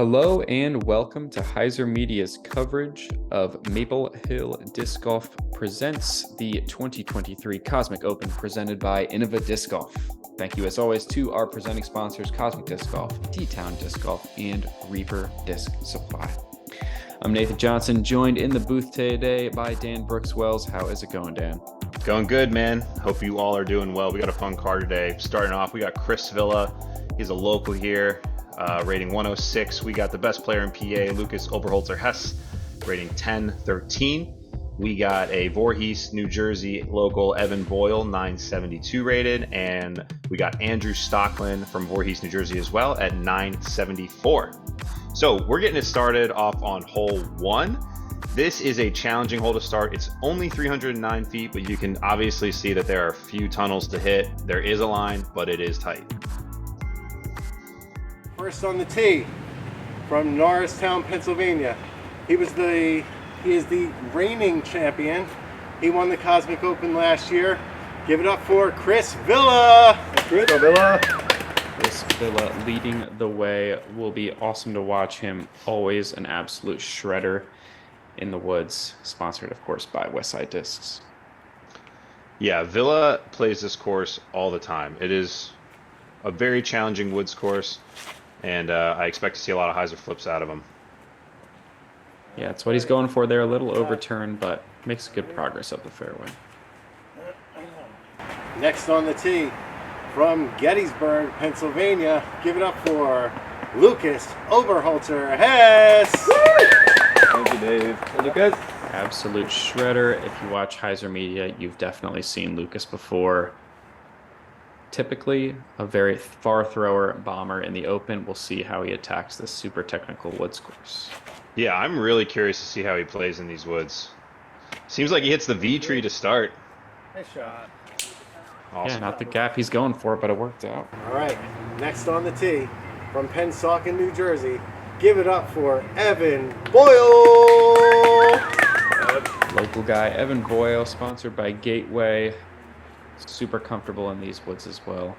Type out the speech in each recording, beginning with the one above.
Hello and welcome to Hyzer Media's coverage of Maple Hill Disc Golf presents the 2023 Cosmic Open presented by Innova Disc Golf. Thank you as always to our presenting sponsors Cosmic Disc Golf, D-Town Disc Golf, and Reaper Disc Supply. I'm Nathan Johnson, joined in the booth today by Dan Brooks-Wells. How is it going, Dan? Going good, man. Hope you all are doing well. We got a fun card today. Starting off, we got Chris Villa. He's a local here, rating 106. We got the best player in PA, Lucas Oberholtzer Hess, rating 1013. We got a Voorhees, New Jersey local, Evan Boyle, 972 rated. And we got Andrew Stocklin from Voorhees, New Jersey as well at 974. So we're getting it started off on hole one. This is a challenging hole to start. It's only 309 feet, but you can obviously see that there are a few tunnels to hit. There is a line, but it is tight. First on the tee from Norristown, Pennsylvania. He is the reigning champion. He won the Cosmic Open last year. Give it up for Chris Villa. Chris Villa. Chris Villa leading the way. Will be awesome to watch him. Always an absolute shredder in the woods. Sponsored, of course, by Westside Discs. Yeah, Villa plays this course all the time. It is a very challenging woods course, and I expect to see a lot of hyzer flips out of him. Yeah, that's what he's going for there. A little overturn, but makes good progress up the fairway. Next on the tee from Gettysburg, Pennsylvania. Give it up for Lucas Oberholtzer Hess. Thank you, Dave. Hey, Lucas. Absolute shredder. If you watch Hyzer Media, you've definitely seen Lucas before. Typically a very far thrower bomber in the Open. We'll see how he attacks this super technical woods course. Yeah, I'm really curious to see how he plays in these woods. Seems like he hits the V tree to start. Nice shot. Awesome. Yeah, not the gap he's going for, but it worked out. All right, next on the tee from Pennsauken, New Jersey. Give it up for Evan Boyle. Local guy, Evan Boyle, sponsored by Gateway. Super comfortable in these woods as well.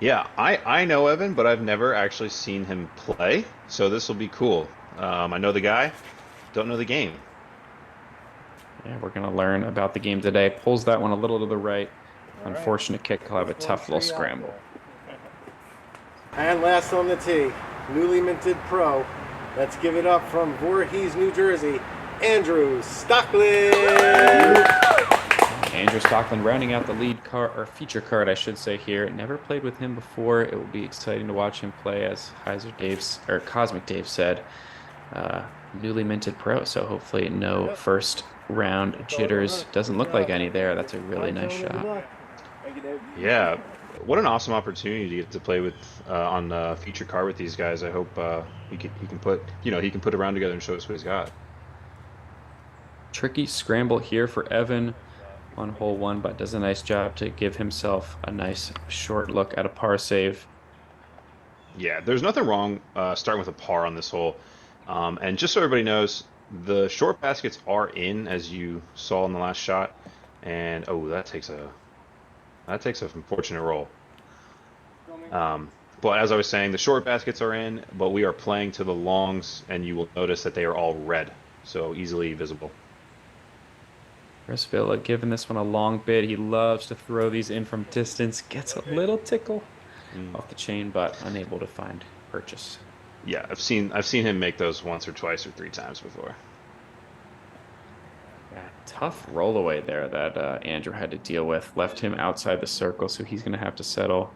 Yeah, I know Evan, but I've never actually seen him play, so this will be cool. I know the guy, don't know the game. Yeah, we're going to learn about the game today. Pulls that one a little to the right. Unfortunate kick. He'll have a tough little scramble. And last on the tee, newly minted pro. Let's give it up from Voorhees, New Jersey, Andrew Stocklin. Andrew Stocklin rounding out the lead card, or feature card, I should say here. Never played with him before. It will be exciting to watch him play, as Cosmic Dave said. Newly minted pro, so hopefully no first round jitters. Doesn't look like any there. That's a really nice shot. Yeah, what an awesome opportunity to get to play with on feature card with these guys. I hope he can put a round together and show us what he's got. Tricky scramble here for Evan on hole one, but does a nice job to give himself a nice short look at a par save. Yeah, there's nothing wrong starting with a par on this hole. And just so everybody knows, the short baskets are in, as you saw in the last shot. And oh, that takes a unfortunate roll. But as I was saying, the short baskets are in, but we are playing to the longs, and you will notice that they are all red, so easily visible. Chris Villa giving this one a long bid. He loves to throw these in from distance. Gets a little tickle off the chain, but unable to find purchase. Yeah, I've seen him make those once or twice or three times before. Yeah, tough rollaway there that Andrew had to deal with. Left him outside the circle, so he's going to have to settle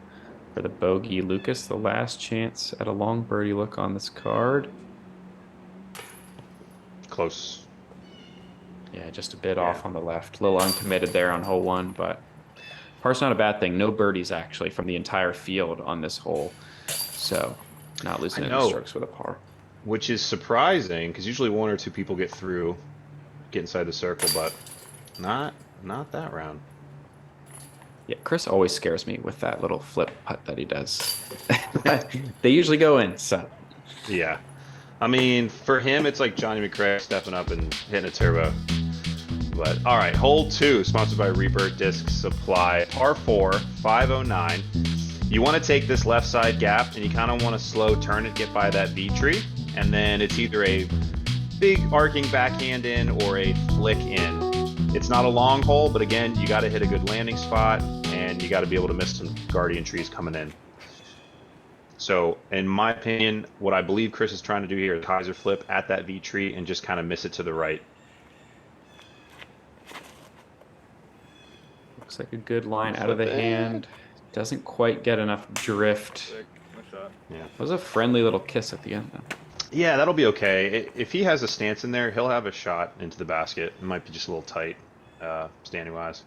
for the bogey. Lucas, the last chance at a long birdie look on this card. Close. Yeah, just a bit off on the left. A little uncommitted there on hole one, but par's not a bad thing. No birdies, actually, from the entire field on this hole. So, not losing any strokes with a par. Which is surprising, because usually one or two people get inside the circle, but not that round. Yeah, Chris always scares me with that little flip putt that he does. They usually go in, so. Yeah. I mean, for him, it's like Johnny McRae stepping up and hitting a turbo. But all right, hole two, sponsored by Reaper Disc Supply, par 4, 509. You want to take this left side gap and you kind of want to slow turn it, get by that V tree, and then it's either a big arcing backhand in or a flick in. It's not a long hole, but again, you got to hit a good landing spot and you got to be able to miss some guardian trees coming in. So, in my opinion, what I believe Chris is trying to do here is hyzer flip at that V tree and just kind of miss it to the right. Looks like a good line out of the hand. Doesn't quite get enough drift. Yeah. It was a friendly little kiss at the end, though. Yeah, that'll be okay. If he has a stance in there, he'll have a shot into the basket. It might be just a little tight, standing wise.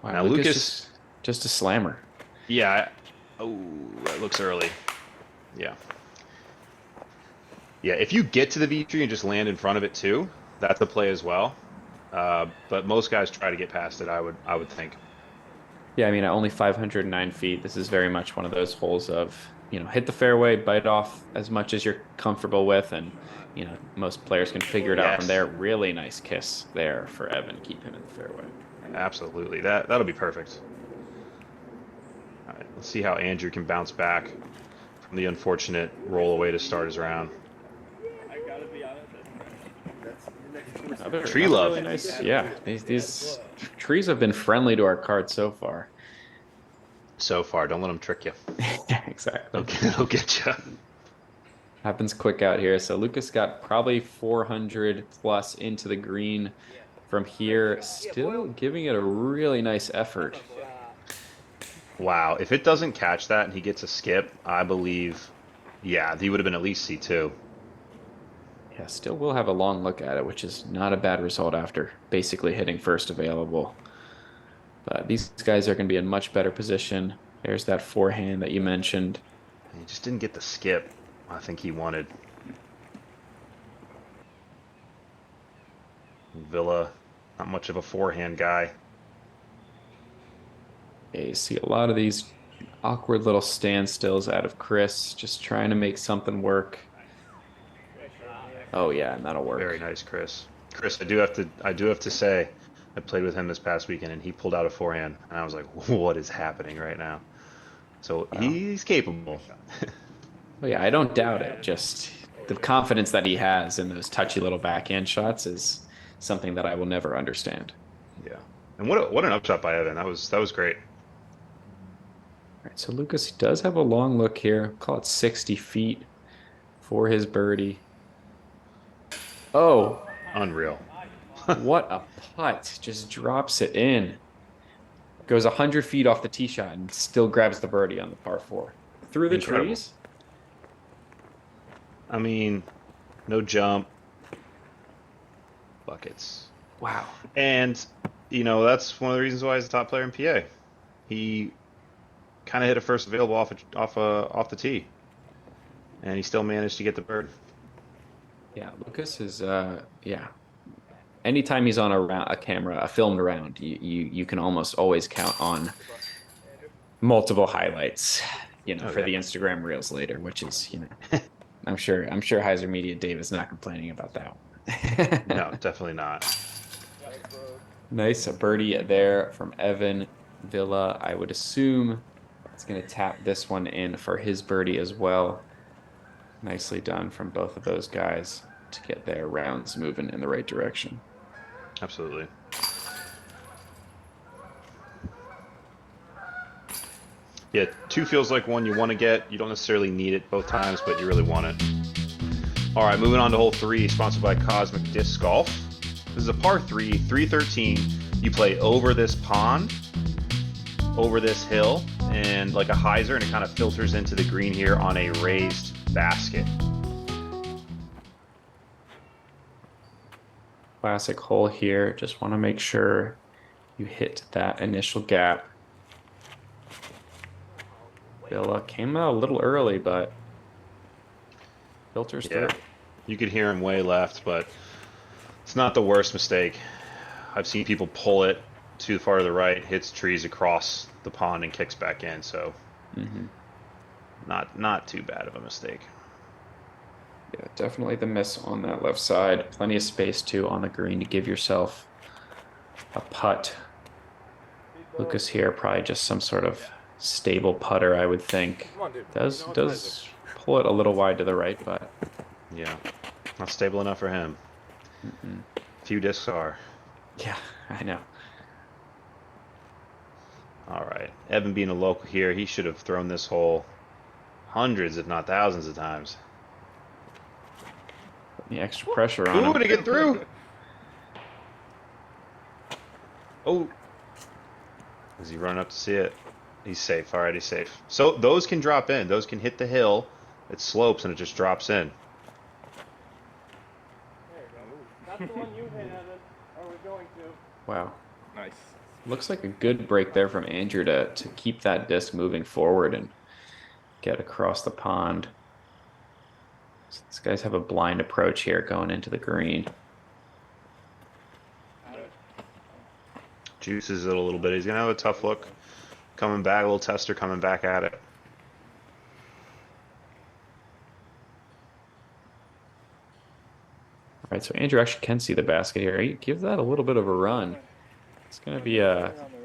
Wow, Now Lucas just a slammer. Yeah. Oh, that looks early. Yeah. Yeah, if you get to the V tree and just land in front of it too, that's the play as well. But most guys try to get past it, I would think. Yeah, I mean, at only 509 feet, this is very much one of those holes of, you know, hit the fairway, bite off as much as you're comfortable with, and, you know, most players can figure it out from there. Really nice kiss there for Evan. Keep him in the fairway. Absolutely. That'll be perfect. All right, let's see how Andrew can bounce back from the unfortunate roll away to start his round. Another Tree love. Really nice. Yeah, these trees have been friendly to our card so far. So far, don't let them trick you. Exactly. They'll get you. Happens quick out here. So Lucas got probably 400 plus into the green from here. Still giving it a really nice effort. Wow, if it doesn't catch that and he gets a skip, I believe, yeah, he would have been at least C2. Yeah, still will have a long look at it, which is not a bad result after basically hitting first available. But these guys are going to be in much better position. There's that forehand that you mentioned. He just didn't get the skip I think he wanted. Villa, not much of a forehand guy. Yeah, you see a lot of these awkward little standstills out of Chris, just trying to make something work. Oh yeah, and that'll work. Very nice, Chris. Chris, I do have to say, I played with him this past weekend, and he pulled out a forehand, and I was like, "What is happening right now?" So wow. He's capable. Oh yeah, I don't doubt it. Just the confidence that he has in those touchy little backhand shots is something that I will never understand. Yeah, and what an upshot by Evan. That was great. All right, so Lucas does have a long look here. Call it 60 feet for his birdie. Oh, Unreal. what a putt. Just drops it in. Goes 100 feet off the tee shot and still grabs the birdie on the par 4. Through the Incredible. trees? I mean, no jump. Buckets. Wow. And, you know, that's one of the reasons why he's a top player in PA. He kind of hit a first available off the tee. And he still managed to get the bird. Yeah, Lucas is, yeah. Anytime he's on a camera, a filmed round, you can almost always count on multiple highlights, you know, for the Instagram reels later, which is, you know, I'm sure Hyzer Media Dave is not complaining about that one. No, definitely not. Nice, a birdie there from Evan Villa. I would assume it's going to tap this one in for his birdie as well. Nicely done from both of those guys to get their rounds moving in the right direction. Absolutely. Yeah, 2 feels like one you want to get. You don't necessarily need it both times, but you really want it. All right, moving on to hole 3, sponsored by Cosmic Disc Golf. This is a par 3, 313. You play over this pond, over this hill, and like a hyzer, and it kind of filters into the green here on a raised basket. Classic hole here. Just want to make sure you hit that initial gap. Villa came out a little early, but filters through. You could hear him way left, but it's not the worst mistake. I've seen people pull it too far to the right, hits trees across the pond, and kicks back in. So, not too bad of a mistake. Yeah, definitely the miss on that left side. Plenty of space too on the green to give yourself a putt. Lucas here, probably just some sort of stable putter, I would think. Come on, dude. Does pull it a little wide to the right, but Yeah, not stable enough for him. Few discs are. yeah, I know. All right, Evan being a local here, he should have thrown this hole hundreds, if not thousands of times. The extra pressure on Ooh, him. to get through. Oh, is he running up to see it? He's safe. All right, he's safe. So those can drop in. Those can hit the hill. It slopes and it just drops in. There you go. That's the one you hit, Evan. Or we're going to. Wow. Nice. Looks like a good break there from Andrew to keep that disc moving forward and get across the pond. So these guys have a blind approach here going into the green. Juices it a little bit. He's going to have a tough look. Coming back, a little tester coming back at it. All right, so Andrew actually can see the basket here. He give that a little bit of a run. It's going to be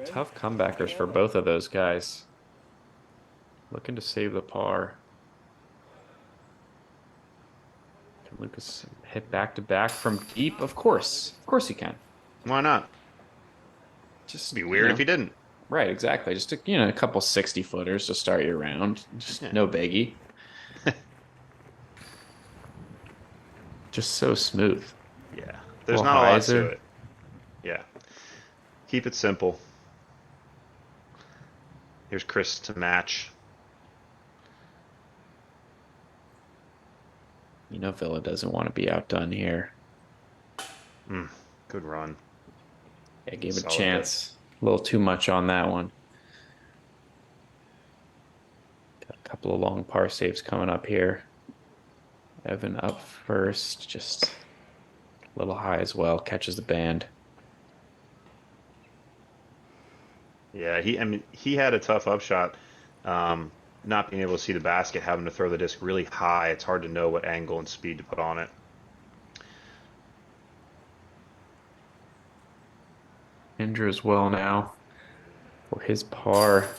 tough comebackers for both of those guys. Looking to save the par. Can Lucas hit back-to-back from deep? Of course he can. Why not? Just It'd be weird if he didn't. Right, exactly. Just a couple 60-footers to start your round. Just no biggie. Just so smooth. Yeah, there's Well, not a lot Hyzer. to it. Yeah, keep it simple. Here's Chris to match. Villa doesn't want to be outdone here. Good run. Yeah, gave it a Solid chance. A little too much on that one. Got a couple of long par saves coming up here. Evan up first, just a little high as well. Catches the band. Yeah, he had a tough upshot. Not being able to see the basket, having to throw the disc really high. It's hard to know what angle and speed to put on it. Andrew as well now for his par.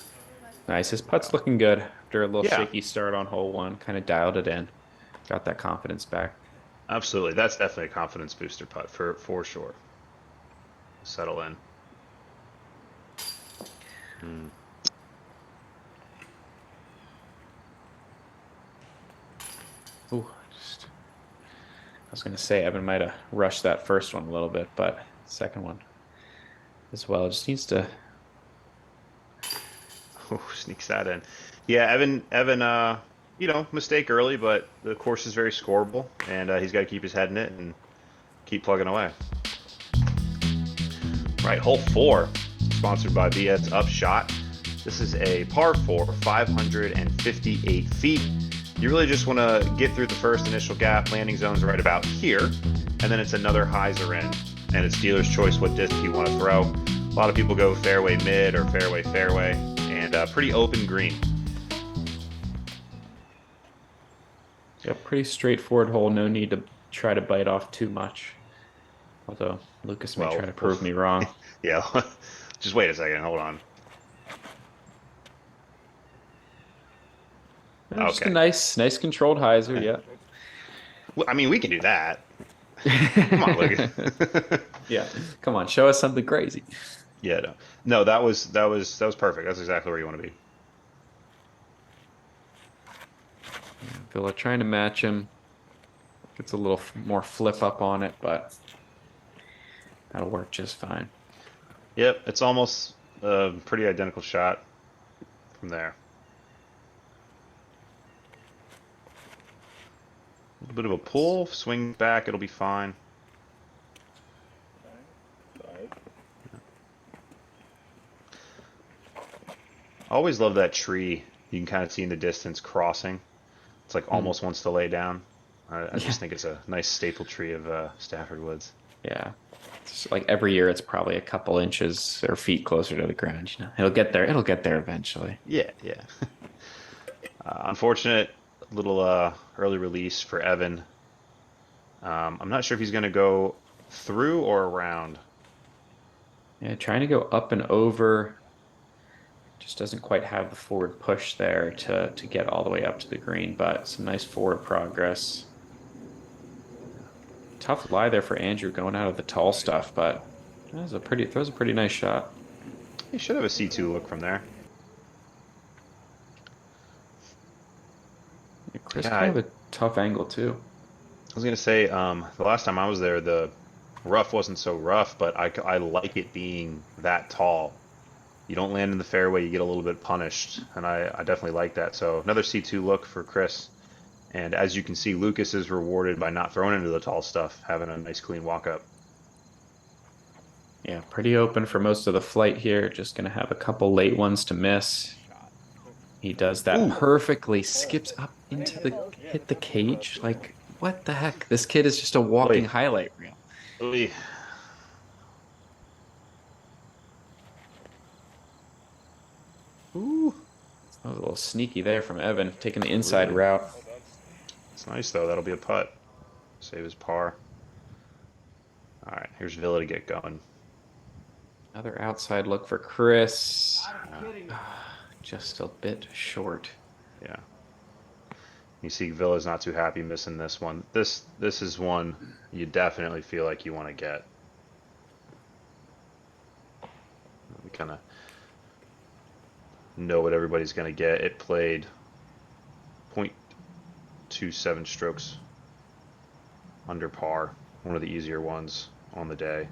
Nice. His putt's looking good after a little Yeah. shaky start on hole one. Kind of dialed it in. Got that confidence back. Absolutely, that's definitely a confidence booster putt for sure. Settle in. Ooh, I was going to say Evan might have rushed that first one a little bit, but second one as well. Just needs to. Oh, sneaks that in. Yeah, Evan, mistake early, but the course is very scoreable, and he's got to keep his head in it and keep plugging away. Right, hole 4, sponsored by BS Upshot. This is a par 4, 558 feet. You really just want to get through the first initial gap. Landing zone's right about here, and then it's another hyzer in, and it's dealer's choice what disc you want to throw. A lot of people go fairway mid or fairway, and pretty open green. Yeah, pretty straightforward hole. No need to try to bite off too much. Although Lucas may try to prove me wrong. Yeah, just wait a second. Hold on. Just a nice controlled hyzer. Yeah. Well, I mean, we can do that. Come on, Lucas. Yeah. Come on, show us something crazy. Yeah, no, that was perfect. That's exactly where you want to be. Villa trying to match him. Gets a little more flip up on it, but that'll work just fine. Yep, it's almost a pretty identical shot from there. A little bit of a pull, swing back, it'll be fine. I always love that tree. You can kind of see in the distance crossing. It's like almost wants to lay down. I just think it's a nice staple tree of Stafford Woods. Yeah. It's like every year it's probably a couple inches or feet closer to the ground. It'll get there. It'll get there eventually. Yeah. Unfortunate little early release for Evan. I'm not sure if he's going to go through or around. Yeah, trying to go up and over. Just doesn't quite have the forward push there to get all the way up to the green, but some nice forward progress. Tough lie there for Andrew going out of the tall stuff, but throws a pretty nice shot. He should have a C2 look from there. Yeah, Chris Yeah, kind of a tough angle too. I was gonna say, the last time I was there, the rough wasn't so rough, but I like it being that tall. You don't land in the fairway, you get a little bit punished, and I definitely like that. So another C2 look for Chris. And as you can see, Lucas is rewarded by not throwing into the tall stuff, having a nice clean walk up. Yeah, pretty open for most of the flight here. Just gonna have a couple late ones to miss. He does that Ooh. perfectly, skips up into hit the cage. Like, what the heck? This kid is just a walking highlight reel. Oy. Ooh. That was a little sneaky there from Evan, taking the inside route. It's nice though, that'll be a putt. Save his par. Alright, here's Villa to get going. Another outside look for Chris. Just a bit short. Yeah. You see Villa's not too happy missing this one. This is one you definitely feel like you want to get. We kind of know what everybody's going to get. It played 0.27 strokes under par. One of the easier ones on the day.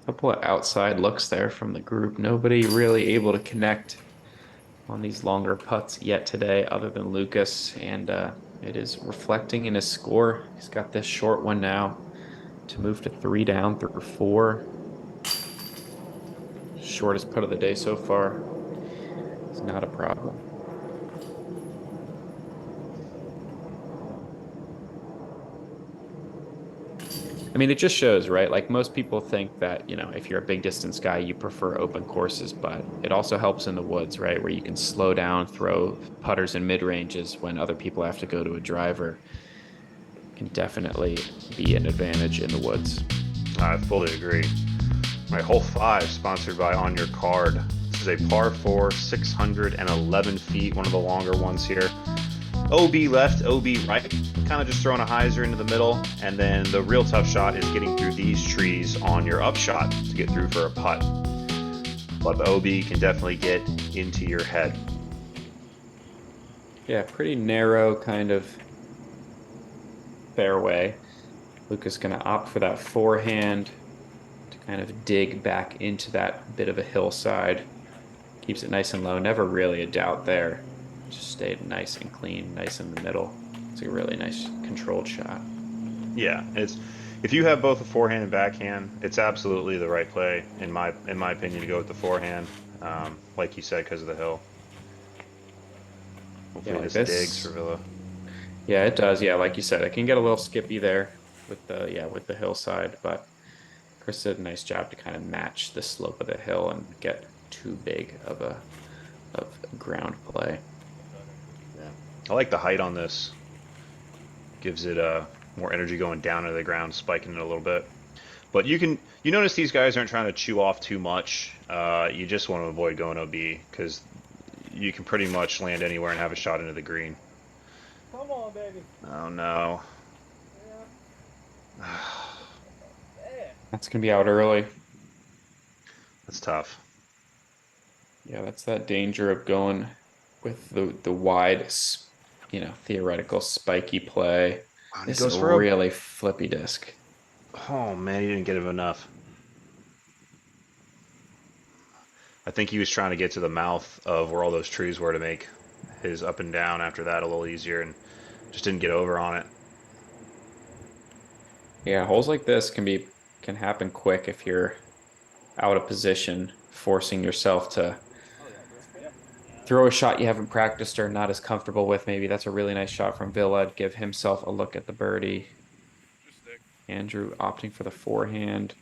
Couple of outside looks there from the group. Nobody really able to connect on these longer putts yet today other than Lucas, and it is reflecting in his score. He's got this short one now to move to 3 down through 4. Shortest putt of the day so far. It's not a problem. I mean, it just shows, right? Like, most people think that, you know, if you're a big distance guy, you prefer open courses, but it also helps in the woods, right? Where you can slow down, throw putters in mid ranges when other people have to go to a driver. Can definitely be an advantage in the woods. I fully agree. My hole 5, sponsored by On Your Card. This is a par 4, 611 feet, one of the longer ones here. OB left, OB right, kind of just throwing a hyzer into the middle, and then the real tough shot is getting through these trees on your upshot to get through for a putt. But the OB can definitely get into your head. Yeah, pretty narrow kind of fairway. Lucas going to opt for that forehand to kind of dig back into that bit of a hillside. Keeps it nice and low, never really a doubt there. Just stayed nice and clean, nice in the middle. It's a really nice controlled shot. Yeah, it's if you have both a forehand and backhand, it's absolutely the right play in my opinion to go with the forehand, like you said, because of the hill. Hopefully Yeah, like this this digs for Villa. Yeah, it does. Yeah, like you said, it can get a little skippy there with the hillside, but Chris did a nice job to kind of match the slope of the hill and get too big of ground play. I like the height on this. Gives it more energy going down into the ground, spiking it a little bit. But you notice these guys aren't trying to chew off too much. You just want to avoid going OB because you can pretty much land anywhere and have a shot into the green. Come on, baby. Oh no. That's gonna be out early. That's tough. Yeah, that's that danger of going with the wide, theoretical spiky play. Wow, This goes is for a- really flippy disc. Oh man, he didn't get him enough. I think he was trying to get to the mouth of where all those trees were to make his up and down after that a little easier, and just didn't get over on it. Yeah, holes like this can happen quick if you're out of position, forcing yourself to throw a shot you haven't practiced or not as comfortable with. Maybe that's a really nice shot from Villa. Give himself a look at the birdie. Andrew opting for the forehand.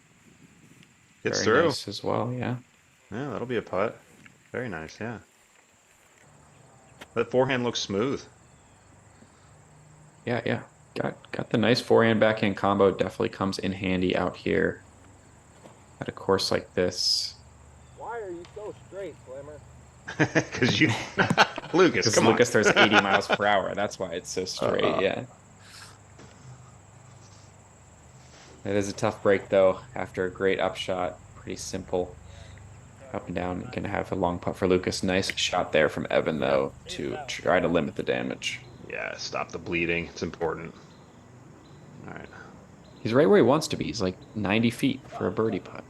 Gets Very through. nice as well, yeah. Yeah, that'll be a putt. Very nice, yeah. That forehand looks smooth. Yeah. Got the nice forehand backhand combo. Definitely comes in handy out here at a course like this. are you so straight, Slimmer? Because you, Lucas, Because come Lucas on. throws 80 miles per hour. That's why it's so straight. Yeah. It is a tough break, though, after a great upshot. Pretty simple. Up and down. You can have a long putt for Lucas. Nice shot there from Evan, though, to try to limit the damage. Yeah, stop the bleeding. It's important. All right. He's right where he wants to be. He's like 90 feet for a birdie putt.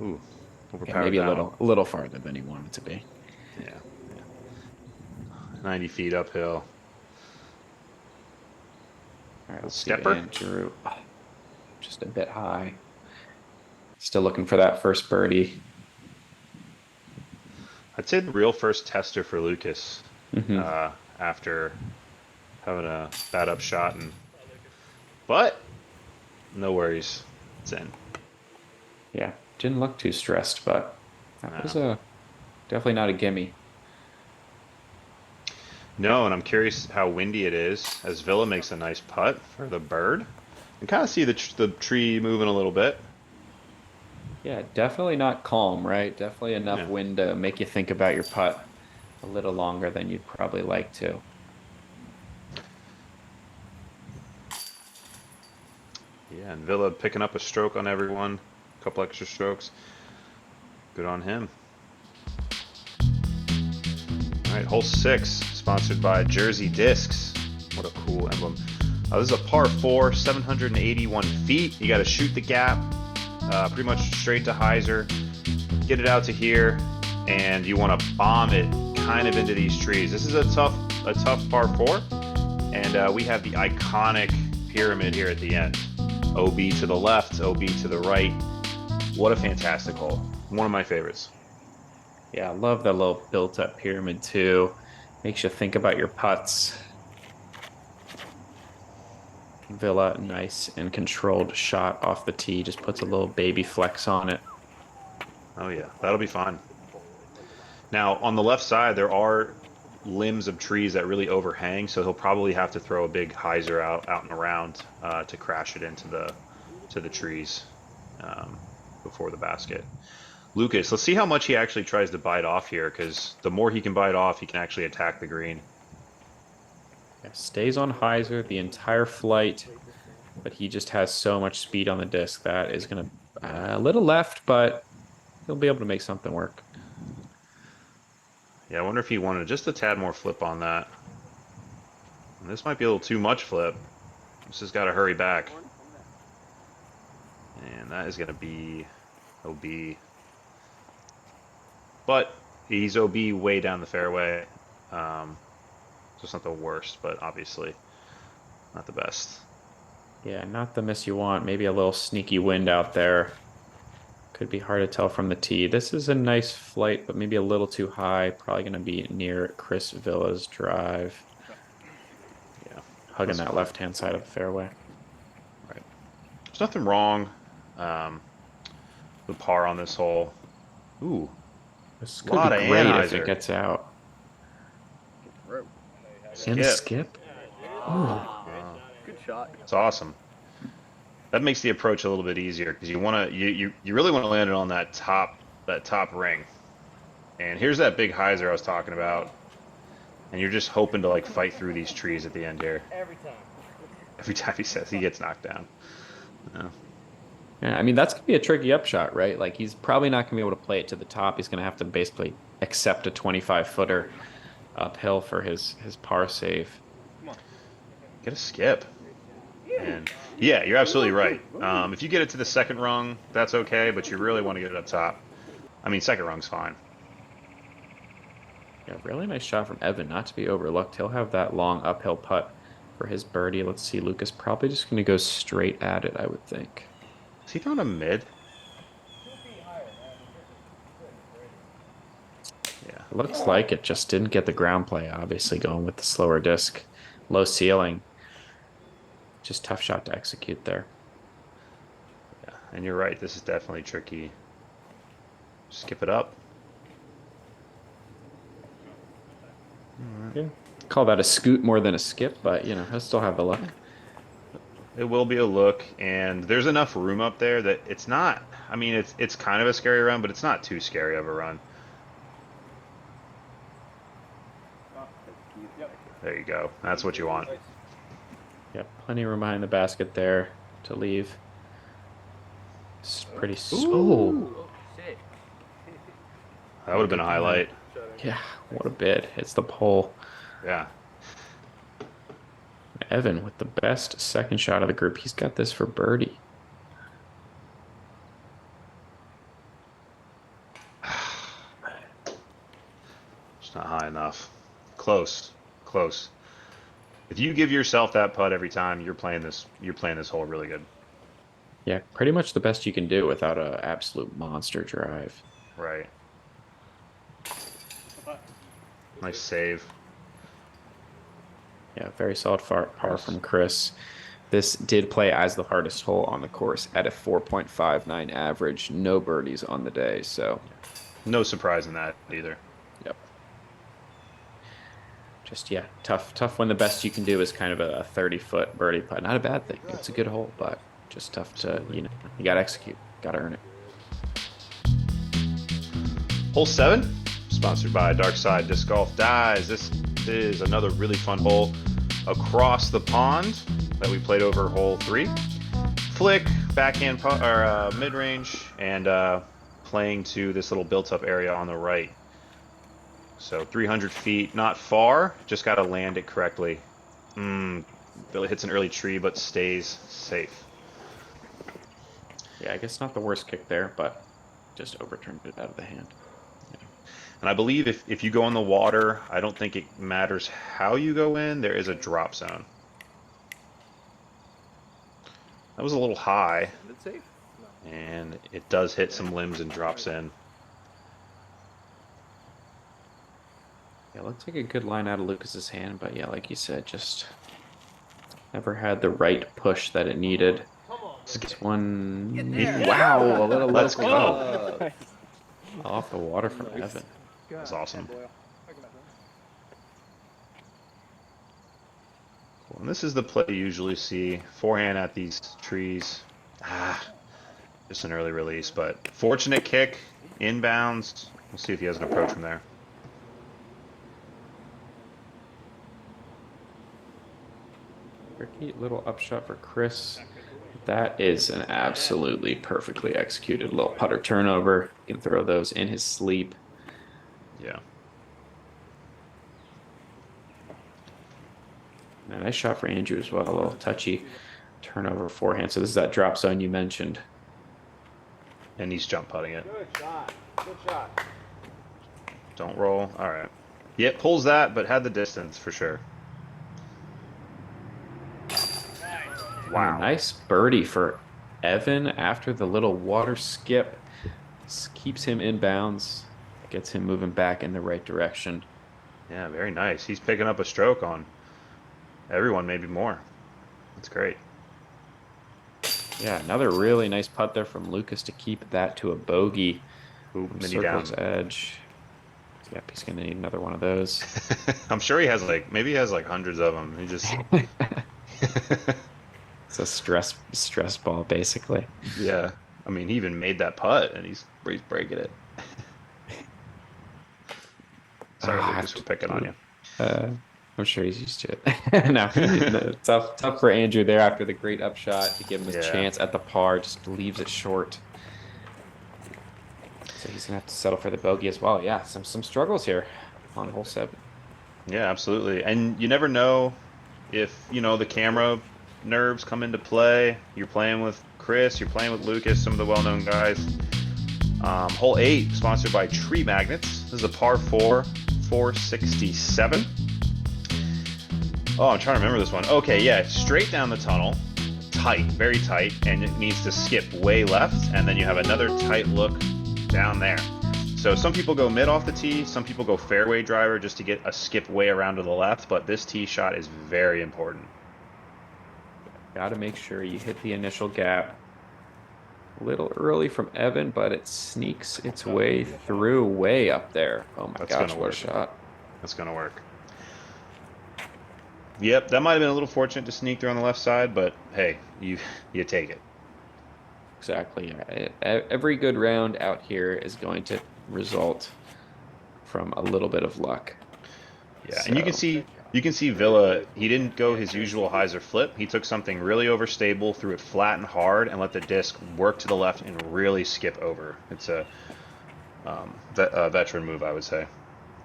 Ooh, Yeah, overpowered maybe that a little farther than he wanted to be. one. Yeah, yeah. 90 feet uphill. All right, let's Stepper? see Andrew. Just a bit high. Still looking for that first birdie. I'd say the real first tester for Lucas Mhm. after having a bad upshot, but no worries, it's in. Yeah, didn't look too stressed, but that was No. definitely not a gimme. No, and I'm curious how windy it is as Villa makes a nice putt for the bird. You kind of see the tree moving a little bit. Yeah, definitely not calm, right? Definitely enough Yeah. wind to make you think about your putt a little longer than you'd probably like to. Yeah, and Villa picking up a stroke on everyone, a couple extra strokes. Good on him. All right, hole 6, sponsored by Jersey Discs. What a cool emblem. This is a par 4, 781 feet. You got to shoot the gap, pretty much straight to Hyzer, get it out to here, and you want to bomb it kind of into these trees. This is a tough par 4, and we have the iconic pyramid here at the end. OB to the left, OB to the right. What a fantastic hole. One of my favorites. Yeah, I love that little built-up pyramid too. Makes you think about your putts. Villa, nice and controlled shot off the tee. Just puts a little baby flex on it. Oh yeah, that'll be fine. Now on the left side, there are limbs of trees that really overhang, so he'll probably have to throw a big hyzer out and around to crash it into the trees before the basket. Lucas, let's see how much he actually tries to bite off here, because the more he can bite off, he can actually attack the green. Yeah, stays on hyzer the entire flight, but he just has so much speed on the disc that is going to a little left, but he'll be able to make something work. Yeah, I wonder if he wanted just a tad more flip on that. And this might be a little too much flip. This has got to hurry back. And that is going to be OB. But he's OB way down the fairway. So it's not the worst, but obviously not the best. Yeah, not the miss you want. Maybe a little sneaky wind out there. Could be hard to tell from the tee. This is a nice flight, but maybe a little too high. Probably going to be near Chris Villa's drive. Yeah, Hugging that left-hand side of the fairway. right. There's nothing wrong with par on this hole. Ooh, This a could lot be of great if anhyzer. it gets out. Skip. And skip. Ooh. Good shot. It's awesome. That makes the approach a little bit easier because you really want to land it on that top ring. And here's that big hyzer I was talking about. And you're just hoping to like fight through these trees at the end here. Every time. Every time he says he gets knocked down. Yeah. Yeah, I mean, that's going to be a tricky upshot, right? Like, he's probably not going to be able to play it to the top. He's going to have to basically accept a 25-footer uphill for his par save. Get a skip. And yeah, you're absolutely right. If you get it to the second rung, that's okay, but you really want to get it up top. I mean, second rung's fine. Yeah, really nice shot from Evan, not to be overlooked. He'll have that long uphill putt for his birdie. Let's see, Lucas probably just going to go straight at it, I would think. Is he throwing a mid? Yeah. Looks like it just didn't get the ground play, obviously going with the slower disc. Low ceiling. Just tough shot to execute there. Yeah, and you're right. This is definitely tricky. Skip it up. Yeah. Call that a scoot more than a skip, but, you know, he'll still have the luck. It will be a look, and there's enough room up there that it's not. I mean, it's kind of a scary run, but it's not too scary of a run. There you go. That's what you want. Yep, plenty of room behind the basket there to leave. It's pretty. Oh, That would have been a highlight. yeah, what a bid. It's the pole. Yeah. Evan with the best second shot of the group. He's got this for birdie. It's not high enough. Close. Close. If you give yourself that putt every time, you're playing this hole really good. Yeah, pretty much the best you can do without an absolute monster drive. Right. Nice save. Yeah, very solid par from Chris. This did play as the hardest hole on the course at a 4.59 average. No birdies on the day, so. No surprise in that either. Yep. Just, yeah, tough when the best you can do is kind of a 30-foot birdie putt. Not a bad thing. It's a good hole, but just tough to, you got to execute. Got to earn it. Hole 7, sponsored by Darkside Disc Golf Dies. This is another really fun hole across the pond that we played over hole 3. Flick, backhand mid-range, and playing to this little built-up area on the right. So 300 feet, not far, just got to land it correctly. Billy hits an early tree, but stays safe. Yeah, I guess not the worst kick there, but just overturned it out of the hand. And I believe if you go in the water, I don't think it matters how you go in. There is a drop zone. That was a little high. And it does hit some limbs and drops in. Yeah, looks like a good line out of Lucas's hand, but yeah, like you said, just never had the right push that it needed. This one, wow, a little Let's go. Off the water from Evan. That's awesome. Cool. And this is the play you usually see. Forehand at these trees. Just an early release, but fortunate kick, inbounds. We'll see if he has an approach from there. Tricky little upshot for Chris. That is an absolutely perfectly executed little putter turnover. You can throw those in his sleep. Yeah. And a nice shot for Andrew as well. A little touchy turnover forehand. So this is that drop zone you mentioned. And he's jump putting it. Good shot. Good shot. Don't roll. All right. Yep, pulls that, but had the distance for sure. Wow. Nice birdie for Evan after the little water skip. Keeps him in bounds. Gets him moving back in the right direction. Yeah, very nice. He's picking up a stroke on everyone, maybe more. That's great. Yeah, another really nice putt there from Lucas to keep that to a bogey. Ooh, mini Circle's down. edge. Yep, he's going to need another one of those. I'm sure he has maybe he has hundreds of them. He just... It's a stress ball, basically. Yeah. I mean, he even made that putt, and he's breaking it. Sorry, Lucas, for picking on you. I'm sure he's used to it. no, tough for Andrew there after the great upshot to give him his chance at the par. Just leaves it short. So he's gonna have to settle for the bogey as well. Yeah, some struggles here on hole 7. Yeah, absolutely. And you never know if the camera nerves come into play. You're playing with Chris. You're playing with Lucas. Some of the well-known guys. Hole 8, sponsored by Treemagnets. This is a par 4, 467. Oh, I'm trying to remember this one. Okay, yeah, straight down the tunnel, tight, very tight, and it needs to skip way left, and then you have another tight look down there. So some people go mid off the tee, some people go fairway driver just to get a skip way around to the left, but this tee shot is very important. Got to make sure you hit the initial gap. A little early from Evan, but it sneaks its way through way up there. Oh my gosh, what a shot. That's going to work. Yep, that might have been a little fortunate to sneak through on the left side, but hey, you take it. Exactly. Every good round out here is going to result from a little bit of luck. Yeah, and So, you can see Villa, he didn't go his usual hyzer flip. He took something really overstable, threw it flat and hard, and let the disc work to the left and really skip over. It's a veteran move, I would say.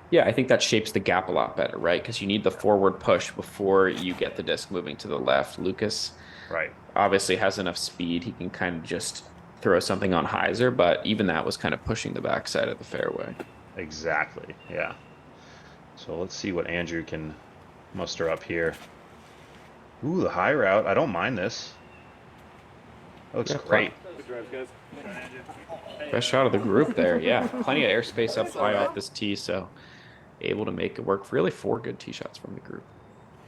yeah, I think that shapes the gap a lot better, right? Because you need the forward push before you get the disc moving to the left. Lucas Right. obviously has enough speed. He can kind of just throw something on hyzer, but even that was kind of pushing the backside of the fairway. Exactly. Yeah. So let's see what Andrew can muster up here. Ooh, the high route. I don't mind this. That looks Yeah, great. Good drive, guys. Best shot of the group there. Yeah, plenty of airspace up high off this tee, so able to make it work. Really, 4 good tee shots from the group.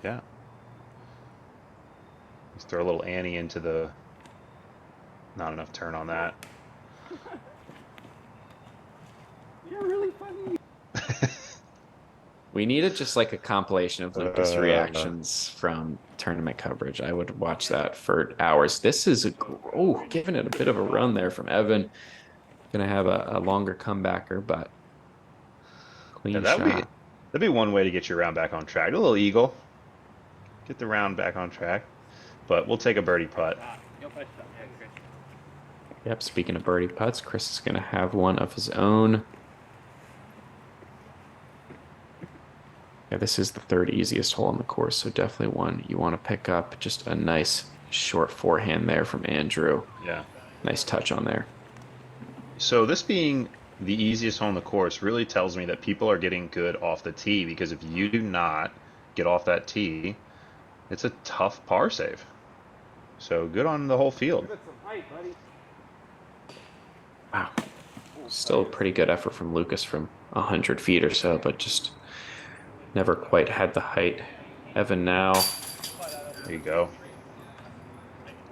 Yeah. Let's throw a little Annie into the... Not enough turn on that. You're really funny. We needed just like a compilation of Lucas reactions from tournament coverage. I would watch that for hours. This is giving it a bit of a run there from Evan. Gonna have a longer comebacker, but clean Yeah, shot. that'd be one way to get your round back on track. A little eagle. Get the round back on track. But we'll take a birdie putt. Yep, speaking of birdie putts, Chris is gonna have one of his own. Yeah, this is the 3rd easiest hole on the course, so definitely one you want to pick up. Just a nice short forehand there from Andrew. Yeah. Nice touch on there. So this being the easiest hole on the course really tells me that people are getting good off the tee, because if you do not get off that tee, it's a tough par save. So good on the whole field. Give it some height, buddy. Wow. Still a pretty good effort from Lucas from 100 feet or so, but just never quite had the height. Evan now There you go.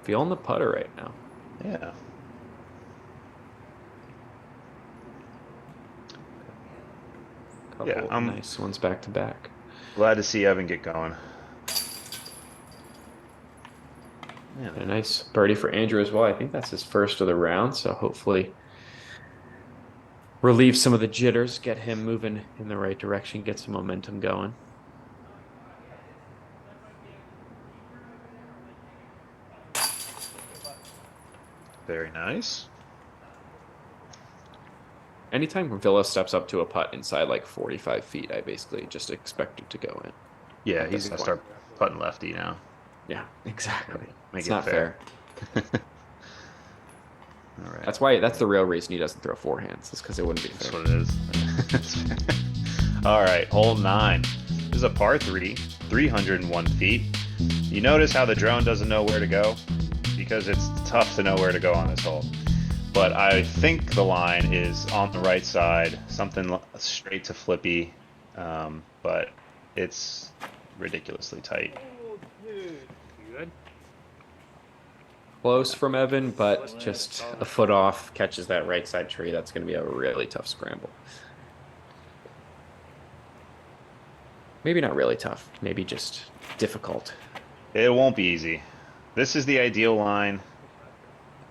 feeling the putter right now. Yeah. Couple Yeah, I'm nice ones back to back. glad to see Evan get going. Yeah, And a nice birdie for Andrew as well. I think that's his first of the round, so hopefully relieve some of the jitters, get him moving in the right direction, get some momentum going. very nice. Anytime Villa steps up to a putt inside like 45 feet, I basically just expect it to go in. Yeah, At he's this gonna point. start putting lefty now. Yeah, exactly. Make It's it not fair. fair. All right. That's the real reason he doesn't throw forehands. It's because it wouldn't be That's fair. what it is. All right, hole 9. This is a par 3, 301 feet. You notice how the drone doesn't know where to go? Because it's tough to know where to go on this hole. But I think the line is on the right side, something straight to flippy, but it's ridiculously tight. Oh, dude. You good? Close from Evan, but just a foot off, catches that right side tree. That's going to be a really tough scramble. Maybe not really tough, maybe just difficult. It won't be easy. This is the ideal line.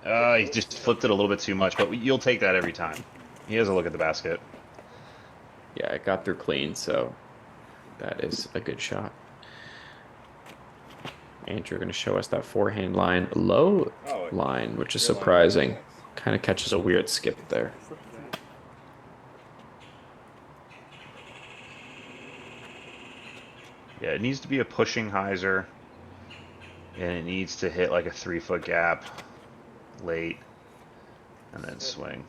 He just flipped it a little bit too much, but you'll take that every time. He has a look at the basket. Yeah, it got through clean, so that is a good shot. Andrew going to show us that forehand line, low line, which is surprising. Kind of catches a weird skip there. Yeah, it needs to be a pushing hyzer, and it needs to hit like a 3-foot gap late, and then swing.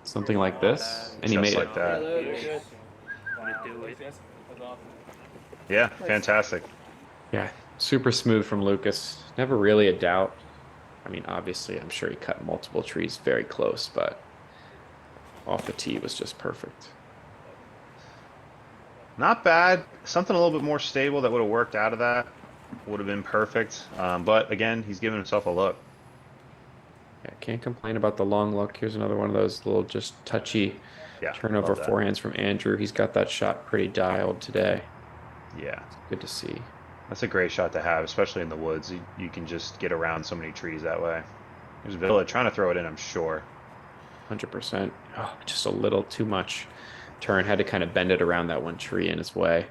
Something like this, and he Just made like it. that. Yeah, fantastic. Yeah, super smooth from Lucas. Never really a doubt. I mean, obviously, I'm sure he cut multiple trees very close, but off the tee was just perfect. Not bad. Something a little bit more stable that would have worked out of that would have been perfect. But again, he's giving himself a look. Yeah, can't complain about the long look. Here's another one of those little just touchy Yeah, turnover love that. forehands from Andrew. He's got that shot pretty dialed today. Yeah. Good to see. That's a great shot to have, especially in the woods. You can just get around so many trees that way. There's Villa trying to throw it in, I'm sure. 100%. Oh, just a little too much turn. Had to kind of bend it around that one tree in his way.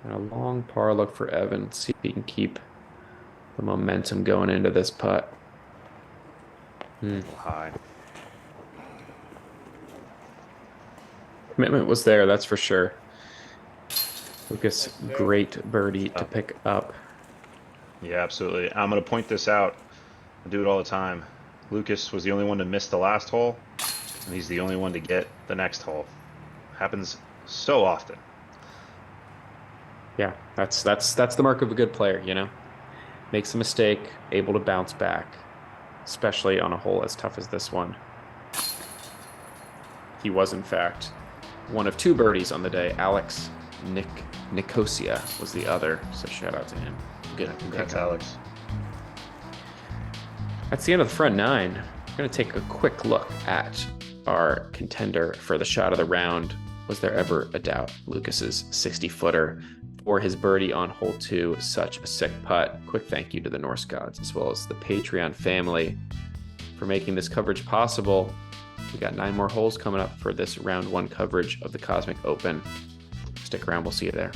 And a long par look for Evan. See if he can keep the momentum going into this putt. A little high. Commitment was there, that's for sure. Lucas, great birdie to pick up. Yeah, absolutely. I'm going to point this out. I do it all the time. Lucas was the only one to miss the last hole, and he's the only one to get the next hole. Happens so often. Yeah, that's the mark of a good player, you know? Makes a mistake, able to bounce back, especially on a hole as tough as this one. He was, in fact, one of 2 birdies on the day. Alex Nicosia was the other, so shout out to him. Good. Congrats, Alex. That's the end of the front 9. We're going to take a quick look at our contender for the shot of the round. Was there ever a doubt? Lucas's 60-footer for his birdie on hole 2. Such a sick putt. Quick thank you to the Norse gods as well as the Patreon family for making this coverage possible. We got 9 more holes coming up for this round 1 coverage of the Cosmic Open. Stick around. We'll see you there.